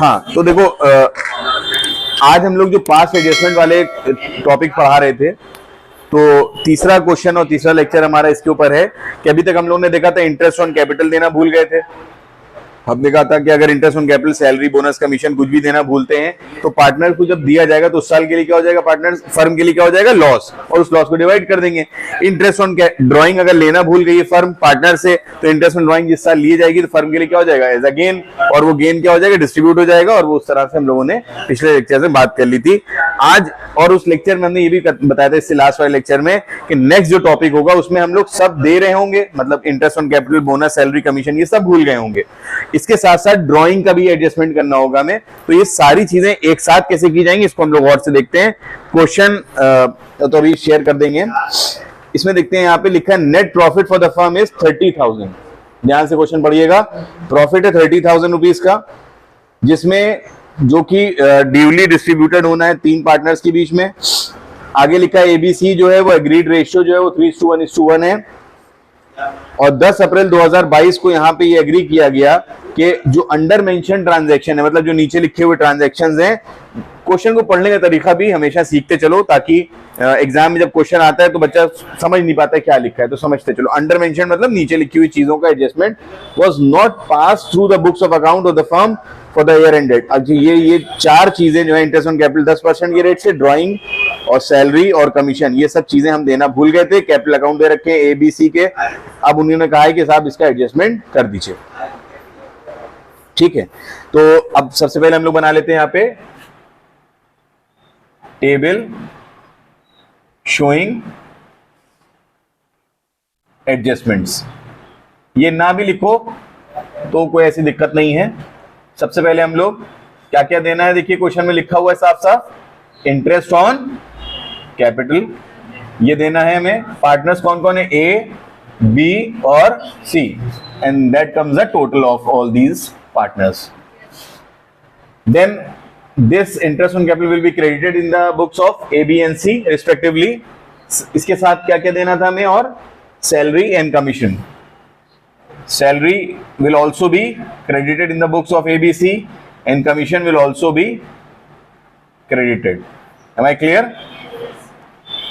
हाँ तो देखो आज हम लोग जो पास्ट एडजस्टमेंट वाले टॉपिक पढ़ा रहे थे, तो तीसरा क्वेश्चन और तीसरा लेक्चर हमारा इसके ऊपर है कि अभी तक हम लोगों ने देखा था इंटरेस्ट ऑन कैपिटल देना भूल गए थे। हमने कहा था कि अगर interest on capital, salary, bonus, commission कुछ भी देना भूलते हैं तो पार्टनर को जब दिया जाएगा तो उस साल के लिए क्या हो जाएगा, पार्टनर फर्म के लिए क्या हो जाएगा, लॉस, और उस लॉस को डिवाइड कर देंगे। इंटरेस्ट ऑन ड्राइंग अगर लेना भूल गई है फर्म पार्टनर से, तो इंटरेस्ट ऑन ड्राइंग जिस साल ली जाएगी तो फर्म के लिए क्या हो जाएगा, एज अ गेन, और वो गेन क्या हो जाएगा, डिस्ट्रीब्यूट हो जाएगा। और वो उस तरह से हम लोगों ने पिछले लेक्चर में बात कर ली थी आज। और उस लेक्चर में हमने ये भी बताया था इससे लास्ट वाले लेक्चर में कि नेक्स्ट जो टॉपिक होगा उसमें हम लोग सब दे रहे होंगे, मतलब interest on capital, bonus, salary, commission, ये सब भूल गए होंगे। इसके साथ साथ ड्राइंग का भी एडजस्टमेंट करना होगा हमें। तो ये सारी चीजें एक साथ कैसे की जाएंगी इसको हम लोग और से देखते हैं। क्वेश्चन तो अभी शेयर कर देंगे। इसमें देखते हैं, यहाँ पे लिखा है net profit for the firm is 30,000। ध्यान से क्वेश्चन पढ़िएगा। प्रॉफिट है 30,000 रुपीज का, जिसमें जो कि ड्यूली डिस्ट्रीब्यूटेड होना है 3 पार्टनर्स के बीच में। आगे लिखा है एबीसी जो है वो एग्रीड रेशियो जो है वो 3:1 है। और 10 अप्रैल 2022 को यहाँ पे ये एग्री किया गया कि जो अंडर मेंशन ट्रांजैक्शन है, मतलब जो नीचे लिखे हुए ट्रांजैक्शंस हैं, क्वेश्चन को पढ़ने का तरीका भी हमेशा सीखते चलो, ताकि एग्जाम में जब क्वेश्चन आता है तो बच्चा समझ नहीं पाता है क्या लिखा है, तो समझते चलो। अंडर मेंशन मतलब नीचे लिखी हुई चीजों का adjustment was not pass through the books of account of the firm for the year ended. अब ये 4 चीजें जो है, इंटरेस्ट ऑन कैपिटल 10% के रेट से, ड्राइंग और सैलरी और कमीशन, ये सब चीजें हम देना भूल गए थे। कैपिटल अकाउंट दे रखे हैं एबीसी के, अब उन्होंने कहा है कि साहब इसका एडजस्टमेंट कर दीजिए। ठीक है, तो अब सबसे पहले हम लोग बना लेते हैं यहाँ पे टेबल शोइंग एडजस्टमेंट्स। ये ना भी लिखो तो कोई ऐसी दिक्कत नहीं है। सबसे पहले हम लोग क्या क्या देना है, देखिए क्वेश्चन में लिखा हुआ है साफ साफ, इंटरेस्ट ऑन कैपिटल ये देना है हमें। पार्टनर्स कौन कौन है, ए, बी और C, and that comes the total of all these partners. Then this interest on capital will be credited in the books of A, B and C respectively. इसके साथ क्या क्या देना था हमें, और salary and commission. Salary will also be credited in the books of A, B, C and commission will also be credited. Am I clear?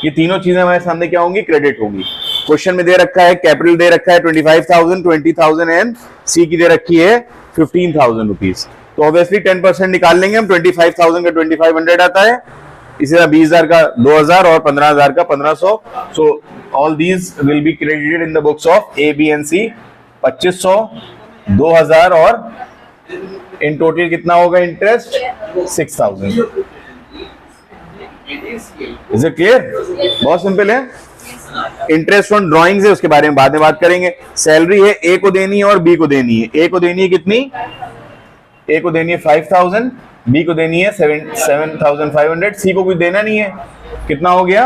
ये तीनों चीजें हमारे सामने क्या होंगी, क्रेडिट होगी। क्वेश्चन में दे रखा है कैपिटल दे रखा है 25,000, 20,000 एंड सी की दे रखी है 15,000 रुपीज। तो ऑब्वियसली 10% निकाल लेंगे हम। 25,000 का 2500 आता है, इसी तरह 20,000 का 2,000 और 15,000 का 1,500। So all these will be credited in the books of A, B and C. 2,500, 2,000 और इन टोटल कितना होगा इंटरेस्ट, 6,000। Is it clear? बहुत सिंपल है। इंटरेस्ट ऑन ड्राइंग्स है, उसके बारे में बाद में बात करेंगे। सैलरी है, ए को देनी है और बी को देनी है। ए को देनी है कितनी, ए को देनी है 5,000, बी को देनी है 7,500, सी को कुछ देना नहीं है। कितना हो गया,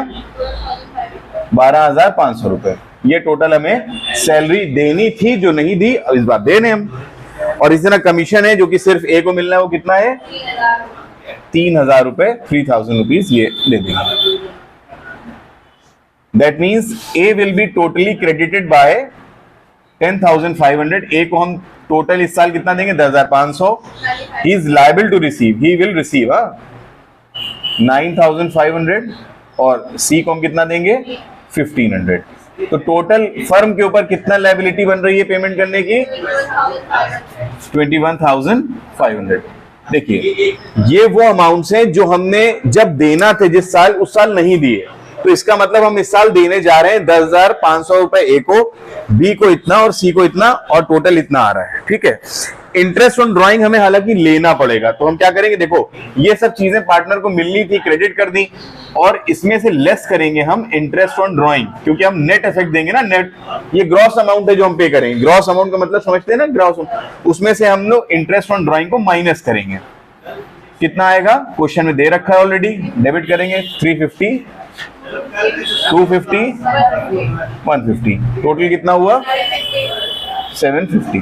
12,500 रुपए। ये टोटल हमें सैलरी देनी थी जो नहीं दी, अब इस बार देने हम। और इस तरह कमीशन है जो कि सिर्फ ए को मिलना है, वो कितना है 3,000 रुपए, 3,000 रुपीज ये दे देंगे। That means A will be totally credited by 10,500। A को हम टोटल इस साल कितना देंगे, 10,500। He is liable to receive, he will receive 9,500। और सी को हम कितना देंगे, 1,500। तो टोटल फर्म के ऊपर कितना लायबिलिटी बन रही है पेमेंट करने की, 21,500। देखिए ये वो अमाउंट्स हैं जो हमने जब देना थे जिस साल, उस साल नहीं दिए। तो इसका मतलब हम इस साल देने जा रहे हैं 10,500 रुपए ए को, बी को इतना और सी को इतना, और टोटल इतना आ रहा है। ठीक है। इंटरेस्ट ऑन ड्राइंग हमें हालांकि लेना पड़ेगा, तो हम क्या करेंगे, देखो ये सब चीजें पार्टनर को मिलनी थी, क्रेडिट कर दी, और इसमें से लेस करेंगे हम इंटरेस्ट ऑन ड्राइंग, क्योंकि हम नेट इफेक्ट देंगे ना। नेट ये ग्रॉस अमाउंट है जो हम पे करेंगे। ग्रॉस अमाउंट का मतलब समझते हैं ना, ग्रॉस, उसमें से हम लोग इंटरेस्ट ऑन ड्राइंग को माइनस करेंगे। कितना आएगा, क्वेश्चन में दे रखा है ऑलरेडी। डेबिट करेंगे 350, 250, 150, टोटल कितना हुआ 750।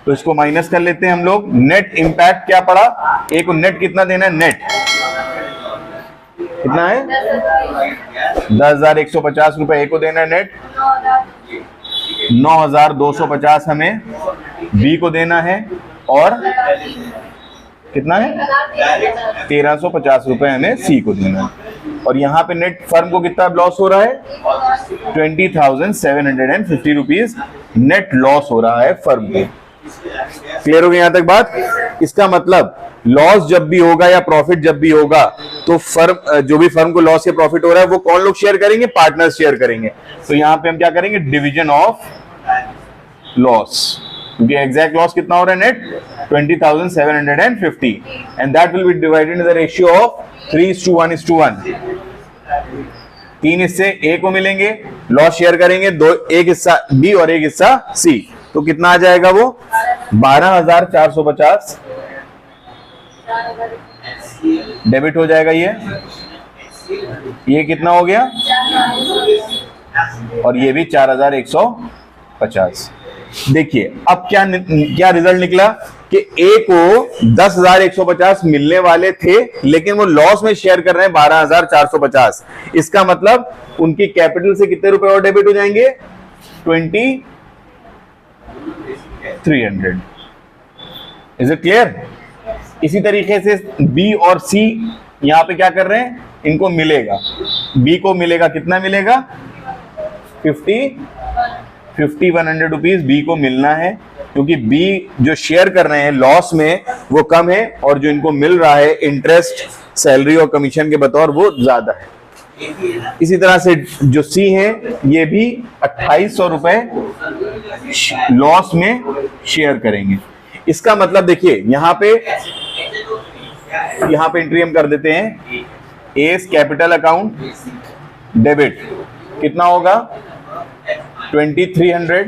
तो इसको माइनस कर लेते हैं हम लोग। नेट इंपैक्ट क्या पड़ा, ए को नेट कितना देना है, नेट कितना है 10,150 रुपए ए को देना है नेट। 9,250 हमें बी को देना है, और कितना है 1350 रुपए हमें सी को देना है। और यहाँ पे नेट फर्म को कितना लॉस हो रहा है 20,750 रुपीज नेट लॉस हो रहा है फर्म को। क्लियर हो गया यहाँ तक बात? इसका मतलब लॉस जब भी होगा या प्रॉफिट जब भी होगा तो फर्म जो भी फर्म को लॉस या प्रॉफिट हो रहा है वो कौन लोग शेयर करेंगे? पार्टनर्स शेयर करेंगे। तो यहाँ पे हम क्या करेंगे? डिवीजन ऑफ लॉस, क्योंकि एग्जैक्ट लॉस कितना हो रहा है net 20,750 and that will be divided in the ratio of 3:1:1। 3 हिस्से ए को मिलेंगे, लॉस शेयर करेंगे, एक हिस्सा बी और एक हिस्सा सी। तो कितना आ जाएगा वो 12,450 डेबिट हो जाएगा। ये कितना हो गया और ये भी 4,150। देखिए अब क्या रिजल्ट निकला कि ए को 10,150 मिलने वाले थे लेकिन वो लॉस में शेयर कर रहे हैं 12,450। इसका मतलब उनकी कैपिटल से कितने रुपए और डेबिट हो जाएंगे 2,300। Is it clear? इसी तरीके से बी और सी यहां पे क्या कर रहे हैं? इनको मिलेगा, बी को मिलेगा, कितना मिलेगा 5,100 रुपीज बी को मिलना है, क्योंकि बी जो शेयर कर रहे हैं लॉस में वो कम है और जो इनको मिल रहा है इंटरेस्ट, सैलरी और कमीशन के बतौर वो ज्यादा है। इसी तरह से जो सी है ये भी 2,800 रुपए लॉस में शेयर करेंगे। इसका मतलब देखिए यहां पे एंट्री हम कर देते हैं। एस कैपिटल अकाउंट डेबिट कितना होगा 2,300,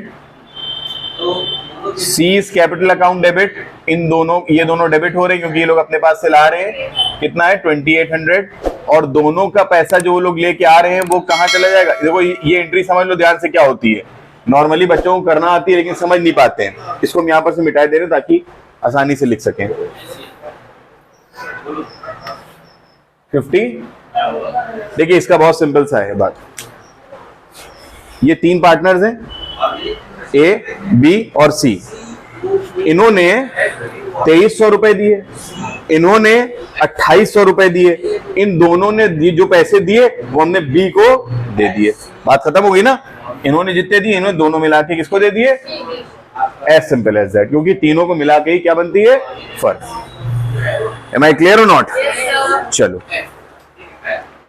सीज कैपिटल अकाउंट डेबिट, ये दोनों डेबिट हो रहे हैं क्योंकि ये लोग अपने पास से ला रहे हैं, कितना है 2,800। और दोनों का पैसा जो वो लोग लेके आ रहे हैं वो कहां चला जाएगा? देखो ये एंट्री समझ लो ध्यान से क्या होती है। नॉर्मली बच्चों को करना आती है लेकिन समझ नहीं पाते हैं। इसको हम यहां पर से मिटा दे रहे हैं ताकि आसानी से लिख सकें। 50। देखिए इसका बहुत सिंपल सा है बात। ये 3 पार्टनर्स हैं ए, बी और सी। इन्होंने 2,300 रुपए दिए, इन्होंने 2,800 रुपए दिए। इन दोनों ने जो पैसे दिए वो हमने बी को दे दिए। बात खत्म हो गई ना? इन्होंने जितने दिए इन्होंने दोनों मिला के किसको दे दिए? एज सिंपल एज दैट, क्योंकि तीनों को मिला के ही क्या बनती है? फर्म। एम आई क्लियर और नॉट? चलो